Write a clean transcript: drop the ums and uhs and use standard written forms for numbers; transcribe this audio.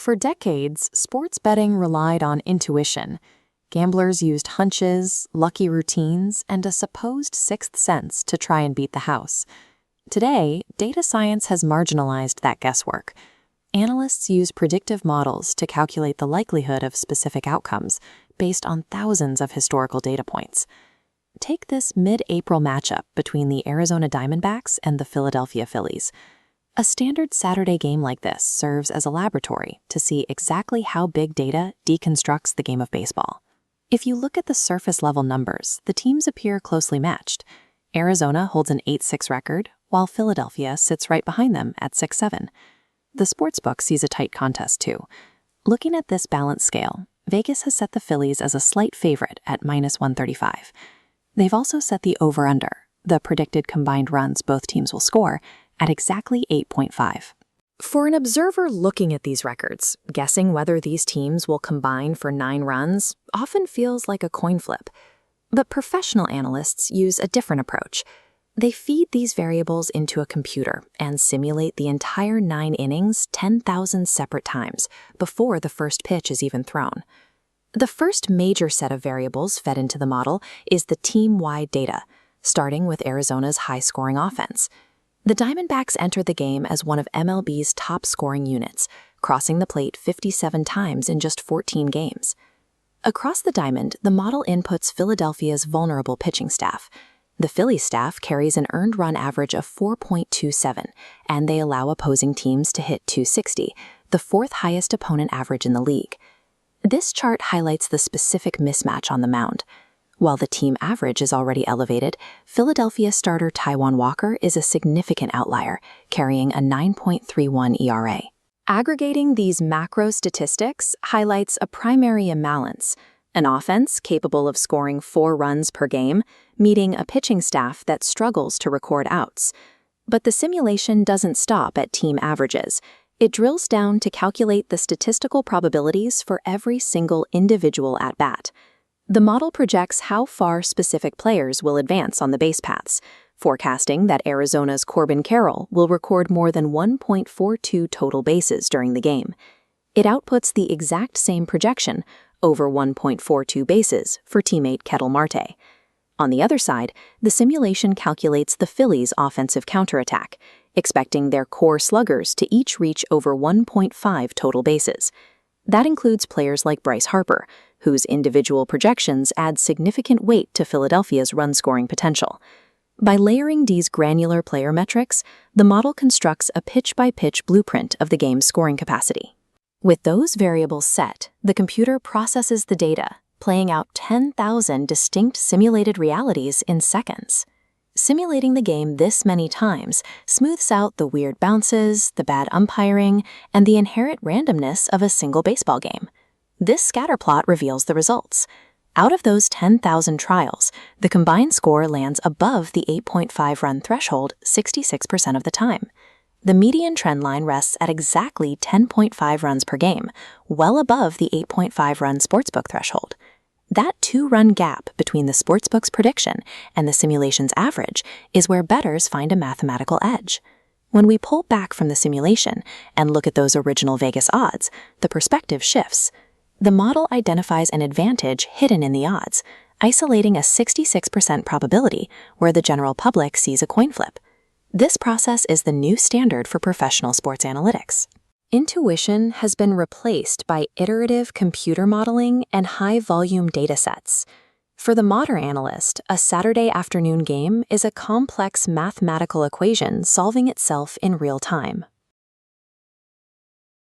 For decades, sports betting relied on intuition. Gamblers used hunches, lucky routines, and a supposed sixth sense to try and beat the house. Today, data science has marginalized that guesswork. Analysts use predictive models to calculate the likelihood of specific outcomes based on thousands of historical data points. Take this mid-April matchup between the Arizona Diamondbacks and the Philadelphia Phillies. A standard Saturday game like this serves as a laboratory to see exactly how big data deconstructs the game of baseball. If you look at the surface-level numbers, the teams appear closely matched. Arizona holds an 8-6 record, while Philadelphia sits right behind them at 6-7. The sportsbook sees a tight contest, too. Looking at this balance scale, Vegas has set the Phillies as a slight favorite at -135. They've also set the over-under, the predicted combined runs both teams will score, at exactly 8.5. For an observer looking at these records, guessing whether these teams will combine for 9 runs often feels like a coin flip. But professional analysts use a different approach. They feed these variables into a computer and simulate the entire 9 innings 10,000 separate times before the first pitch is even thrown. The first major set of variables fed into the model is the team-wide data, starting with Arizona's high-scoring offense. The Diamondbacks entered the game as one of MLB's top-scoring units, crossing the plate 57 times in just 14 games. Across the diamond, the model inputs Philadelphia's vulnerable pitching staff. The Phillies staff carries an earned run average of 4.27, and they allow opposing teams to hit 260, the 4th highest opponent average in the league. This chart highlights the specific mismatch on the mound. While the team average is already elevated, Philadelphia starter Taijuan Walker is a significant outlier, carrying a 9.31 ERA. Aggregating these macro statistics highlights a primary imbalance: an offense capable of scoring 4 runs per game, meeting a pitching staff that struggles to record outs. But the simulation doesn't stop at team averages. It drills down to calculate the statistical probabilities for every single individual at-bat. The model projects how far specific players will advance on the base paths, forecasting that Arizona's Corbin Carroll will record more than 1.42 total bases during the game. It outputs the exact same projection, over 1.42 bases, for teammate Ketel Marte. On the other side, the simulation calculates the Phillies' offensive counterattack, expecting their core sluggers to each reach over 1.5 total bases. That includes players like Bryce Harper, whose individual projections add significant weight to Philadelphia's run-scoring potential. By layering these granular player metrics, the model constructs a pitch-by-pitch blueprint of the game's scoring capacity. With those variables set, the computer processes the data, playing out 10,000 distinct simulated realities in seconds. Simulating the game this many times smooths out the weird bounces, the bad umpiring, and the inherent randomness of a single baseball game. This scatterplot reveals the results. Out of those 10,000 trials, the combined score lands above the 8.5 run threshold 66% of the time. The median trend line rests at exactly 10.5 runs per game, well above the 8.5 run sportsbook threshold. That 2-run gap between the sportsbook's prediction and the simulation's average is where bettors find a mathematical edge. When we pull back from the simulation and look at those original Vegas odds, the perspective shifts. The model identifies an advantage hidden in the odds, isolating a 66% probability where the general public sees a coin flip. This process is the new standard for professional sports analytics. Intuition has been replaced by iterative computer modeling and high-volume datasets. For the modern analyst, a Saturday afternoon game is a complex mathematical equation solving itself in real time.